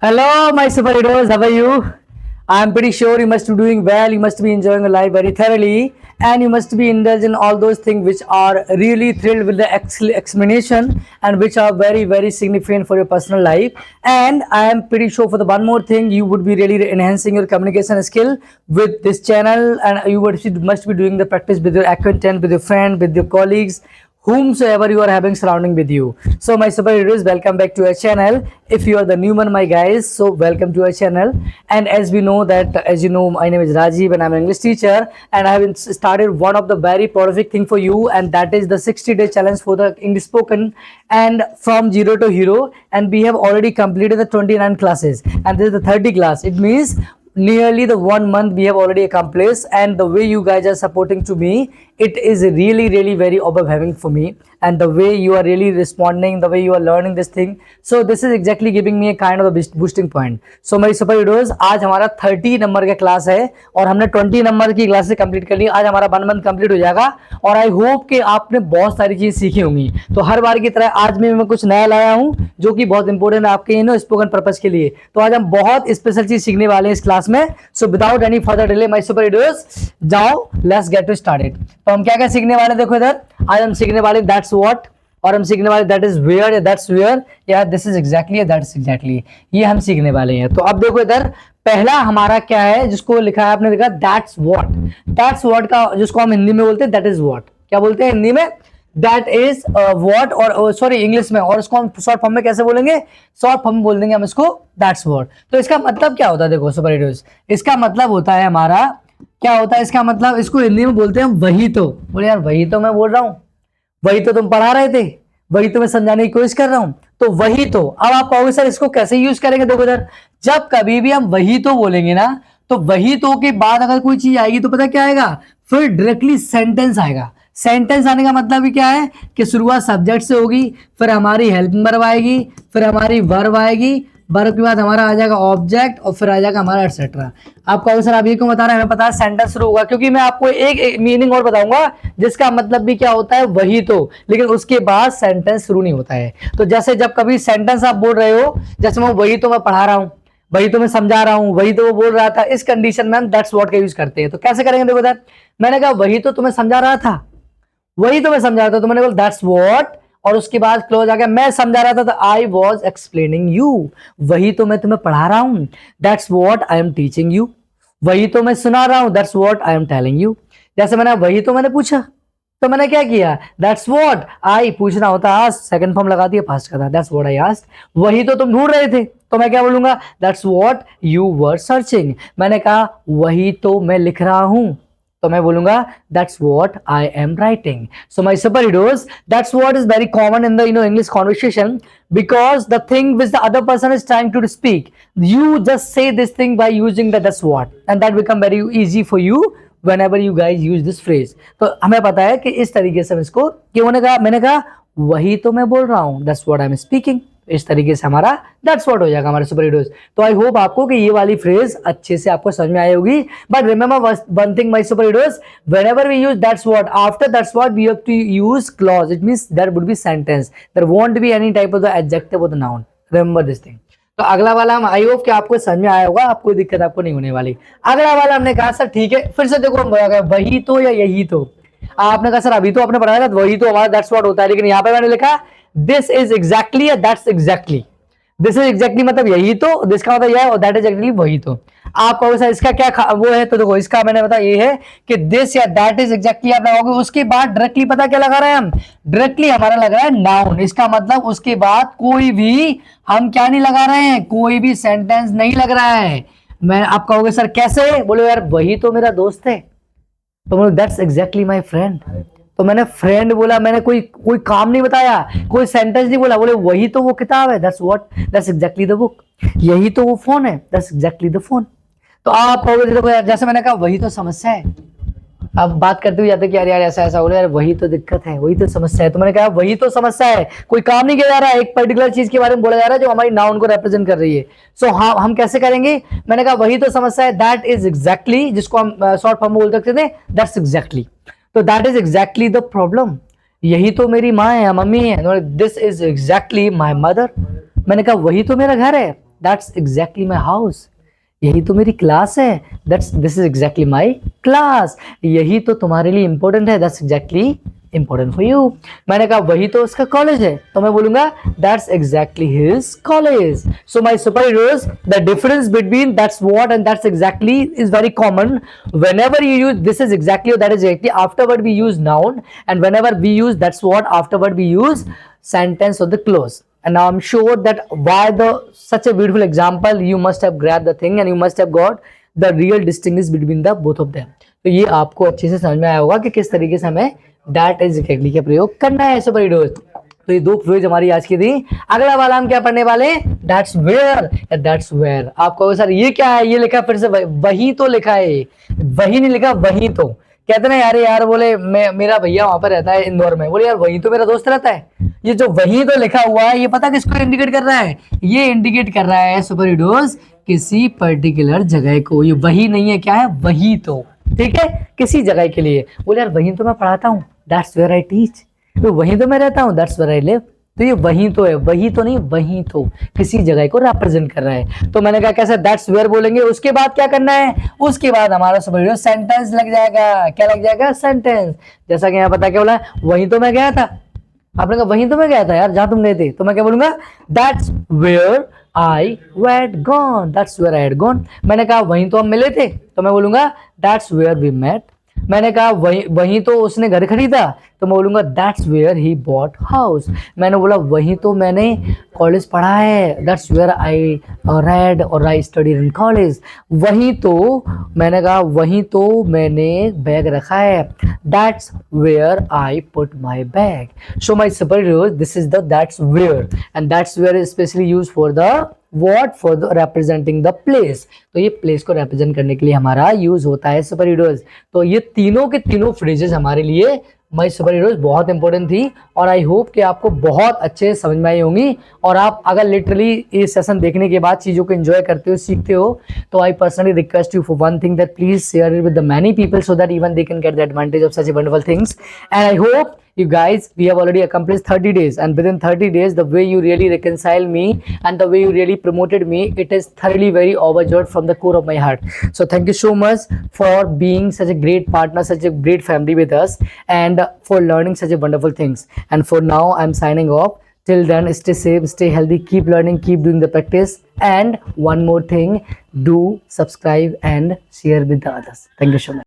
Hello, my superheroes. How are you? I'm pretty sure you must be doing well. You must be enjoying your life very thoroughly, and you must be indulged in all those things which are really thrilled with the explanation and which are very, very significant for your personal life. And I am pretty sure for the one more thing, you would be really enhancing your communication skill with this channel, and you must be doing the practice with your acquaintance, with your friend, with your colleagues, whomsoever you are having surrounding with you. So my superheroes, welcome back to our channel. If you are the new one, my guys, so welcome to our channel. And as we know that, as you know, my name is Rajiv and I'm an English teacher, and I have started one of the very prolific thing for you, and that is the 60-day challenge for the English spoken and from zero to hero. And we have already completed the 29 classes, and this is the 30 class. It means nearly the 1 month we have already accomplished, and the way you guys are supporting to me, it is really very overwhelming for me. And the way you are really responding, the way you are learning this thing, so this is exactly giving me a kind of a boosting point. So मेरी super heroes, आज हमारा 30 number का class है और हमने 20 number की classes complete कर ली। आज हमारा 1 मंथ कंप्लीट हो जाएगा और आई होप कि आपने बहुत सारी चीज सीखी होंगी। तो हर बार की तरह आज मैं कुछ नया लाया हूं जो कि बहुत इंपॉर्टेंट है आपके स्पोकन पर्पस के लिए। तो आज हम बहुत स्पेशल चीज सीखने वाले हैं इस क्लास में। So without any further delay my super heroes, जाओ लेट्स गेट टू स्टार्टेड। तो हम क्या क्या सीखने वाले, देखो इधर आज हम सीखने वाले दैट्स व्हाट, और हम सीखने वाले दैट इज वेयर या दैट्स वेयर या दिस इज एग्जैक्टली या दैट्स एग्जैक्टली, ये हम सीखने वाले हैं। तो अब देखो इधर पहला हमारा क्या है जिसको लिखा है, आपने लिखा दैट्स व्हाट। दैट्स व्हाट का जिसको हम हिंदी में बोलते हैं दैट इज व्हाट, क्या बोलते हैं हिंदी में, दैट इज व्हाट, और सॉरी इंग्लिश में, और इसको हम शॉर्ट फॉर्म में कैसे बोलेंगे, शॉर्ट फॉर्म में बोल देंगे हम इसको दैट्स व्हाट। तो इसका मतलब क्या होता है, देखो सुपर हीरोज, इसका मतलब होता है हमारा क्या होता है, इसका मतलब इसको हिंदी में बोलते हैं वही तो। बोले यार वही तो मैं बोल रहा हूं, वही तो तुम पढ़ा रहे थे, वही तो मैं समझाने की कोशिश कर रहा हूं, तो वही तो। अब आप कहोगे सर इसको कैसे यूज करेंगे, देखो इधर जब कभी भी हम वही तो बोलेंगे ना, तो वही तो के बाद अगर कोई चीज आएगी तो पता क्या आएगा, फिर डायरेक्टली सेंटेंस आएगा। सेंटेंस आने का मतलब भी क्या है कि शुरुआत सब्जेक्ट से होगी, फिर हमारी हेल्पिंग वर्ब आएगी, फिर हमारी वर्ब आएगी, वर्ब के बाद हमारा आ जाएगा ऑब्जेक्ट, और फिर आ जाएगा हमारा एटसेट्रा। आप कहोगे सर आप ये क्यों बता रहे हैं, हमें पता है सेंटेंस शुरू होगा, क्योंकि मैं आपको एक मीनिंग और बताऊंगा जिसका मतलब भी क्या होता है वही तो, लेकिन उसके बाद सेंटेंस शुरू नहीं होता है। तो जैसे जब कभी सेंटेंस आप बोल रहे हो, जैसे मैं वही तो मैं पढ़ा रहा हूं, वही तो मैं समझा रहा हूं, वही तो वो बोल रहा था, इस कंडीशन में हम दैट्स व्हाट का यूज करते हैं। तो कैसे करेंगे, देखो दैट मैंने कहा वही तो तुम्हें समझा रहा था, वही तो मैं समझा रहा था, तो मैंने बोला दैट्स व्हाट, और उसके बाद क्लोज आ गया, मैं समझा रहा था तो आई वॉज एक्सप्लेनिंग यू, वही तो मैं तुम्हें पढ़ा रहा हूं, that's what I am teaching you, वही तो मैं सुना रहा हूं, that's what I am telling you. जैसे मैंने वही तो मैंने पूछा, तो मैंने क्या किया, दैट्स व्हाट आई, पूछना होता आस्क, सेकंड फॉर्म लगा दिया पास्ट का था, दैट्स व्हाट आई आस्क्ड। वही तो तुम ढूंढ रहे थे, तो मैं क्या बोलूंगा, that's what you were searching. मैंने कहा वही तो मैं लिख रहा हूं, तो मैं बोलूंगा that's what I am writing. So my super heroes, that's what is very common in the English conversation, because the thing which the other person is trying to speak, you just say this thing by using the that's what, and that become very easy for you whenever you guys use this phrase. तो हमें पता है कि इस तरीके से इसको क्यों मैंने कहा वही तो मैं बोल रहा हूं, that's what I am speaking। इस तरीके से हमारा दैट्स व्हाट हो जाएगा हमारे सुपर हीरोज। तो आई होप आपको कि ये वाली फ्रेज अच्छे से आपको समझ में आई होगी। But remember one thing my super heroes, whenever we use that's what, after that's what we have to use clause, it means there would be sentence, there won't be any type of the adjective और the noun, remember this thing. तो अगला वाला हम I hope कि आपको समझ में आया होगा, आपको कोई दिक्कत आपको नहीं होने वाली। अगला वाला हमने कहा सर ठीक है, फिर से देखो वही तो या यही तो, आपने कहा सर अभी तो आपने पढ़ाया था वही तो हमारा दैट्स व्हाट होता है, लेकिन यहाँ पे मैंने लिखा दिस इज एग्जैक्टली या that's exactly. This is exactly मतलब यही तो, दिस का मतलब यह है, और दैट इज एक्चुअली वही तो। आप कहोगे सर इसका क्या वो है, तो देखो इसका मैंने बताया ये है कि दिस या दैट इज एग्जैक्टली आप लगाओगे, उसके बाद डायरेक्टली पता क्या लगा रहे हैं हम, डायरेक्टली हमारा लग रहा है नाउन। इसका मतलब उसके बाद कोई भी हम क्या नहीं लगा रहे हैं, कोई भी सेंटेंस नहीं लग रहा है। मैं आप कहोगे सर कैसे, बोलो यार वही तो मेरा दोस्त है, तो बोलो दैट्स एग्जैक्टली माई फ्रेंड। तो मैंने फ्रेंड बोला, मैंने कोई कोई काम नहीं बताया, कोई सेंटेंस नहीं बोला, बोले वही तो वो किताब है, that's what, that's exactly the book, यही तो वो फोन है, दैट्स एग्जैक्टली द फोन। तो आप कहोगे जैसे मैंने कहा वही तो समस्या है, अब बात करते हुए जाते कि यार ऐसा ऐसा हो रहा है, यार वही तो दिक्कत है, वही तो समस्या है। तो मैंने कहा वही तो समस्या है, कोई काम नहीं किया जा रहा है, एक पर्टिकुलर चीज के बारे में बोला जा रहा है जो हमारी नाउन को रिप्रेजेंट कर रही है। सो हाँ हम कैसे करेंगे, मैंने कहा वही तो समस्या है, दैट इज एग्जैक्टली, जिसको हम शॉर्ट फॉर्म में बोल सकते थे दैट्स एग्जैक्टली। तो that is exactly the problem, यही तो मेरी माँ है, मम्मी है, this is exactly my mother. मैंने कहा वही तो मेरा घर है, That's exactly my house. यही तो मेरी क्लास है. This is exactly my class. यही तो तुम्हारे लिए important है. That's exactly important for you. मैंने कहा वही तो उसका कॉलेज है, तो मैं बोलूंगा that's exactly his college. So my superheroes, the difference between that's what and that's exactly is very common. Whenever you use this is exactly or that is exactly, afterward we use noun, and whenever we use that's what, afterward we use sentence or the clause. And now I'm sure that why the such a beautiful example, you must have grabbed the thing and you must have got the real distinction between the both of them. तो ये आपको अच्छे से समझ में आया होगा कि किस तरीके से हमें दैट इज एक्जैक्टली का प्रयोग करना है सुपर हीरोज. तो ये दो फ्रेज हमारी आज की थी. अगला वाला हम क्या पढ़ने वाले, दैट्स वेयर या दैट्स वेयर. आप कहोगे सर ये क्या है, ये लिखा फिर से वही तो लिखा है, वही नहीं लिखा वही तो. कहते ना यार बोले मेरा भैया वहां पर रहता है इंदौर में, बोले यार वही तो मेरा दोस्त रहता है. ये जो वही तो लिखा हुआ है ये पता किसको इंडिकेट कर रहा है, ये इंडिकेट कर रहा है सुपर हीरोज किसी पर्टिकुलर जगह को. ये वही नहीं है, क्या है, वही तो. ठीक है, किसी जगह के लिए. बोले यार वहीं तो मैं पढ़ाता हूँ, दैट्स वेयर आई टीच. तो वहीं तो मैं रहता हूँ, दैट्स वेयर आई लिव. तो ये वहीं तो है, वही तो नहीं, वहीं तो किसी जगह को रिप्रेजेंट कर रहा है. तो मैंने कहा कैसे दैट्स वेयर बोलेंगे, उसके बाद क्या करना है, उसके बाद हमारा सुपर सेंटेंस लग जाएगा. क्या लग जाएगा, सेंटेंस. जैसा कि यहाँ पता क्या बोला, वहीं तो मैं गया था. आपने कहा वहीं तो मैं गया था यार जहां तुम गए थे, तो मैं क्या बोलूंगा, that's where I had gone. That's where I had gone. मैंने कहा वहीं तो हम मिले थे, तो मैं बोलूंगा दैट्स वेयर वी मेट. मैंने कहा वहीं तो उसने घर खरीदा, तो मैं बोलूंगा that's where he bought house. मैंने बोला वहीं तो मैंने कॉलेज पढ़ा है, दैट्स वेयर आई रेड और आई स्टडीड इन कॉलेज. वहीं तो मैंने कहा वहीं तो मैंने बैग रखा है, that's where I put my bag. So my superheroes this is the that's where, and that's where is specially use for the What for the representing the place. तो ये प्लेस को रिप्रेजेंट करने के लिए हमारा use होता है super heroes. तो ये तीनों के तीनों फ्रेजेस हमारे लिए माई सुपर हीरोज बहुत इंपॉर्टेंट थी, और आई होप कि आपको बहुत अच्छे समझ में आई होंगी. और आप अगर लिटरली ये सेशन देखने के बाद चीज़ों को एंजॉय करते हो, सीखते हो, तो I personally request you for one thing, that please share it with the many people so that even they can get the advantage of such wonderful things. And I hope you guys, we have already accomplished 30 days, and within 30 days the way you really reconcile me and the way you really promoted me, it is thoroughly very overjoyed from the core of my heart. So thank you so much for being such a great partner, such a great family with us, and for learning such a wonderful things. And for now I'm signing off. Till then, stay safe, stay healthy, keep learning, keep doing the practice. And one more thing, do subscribe and share with the others. Thank you so much.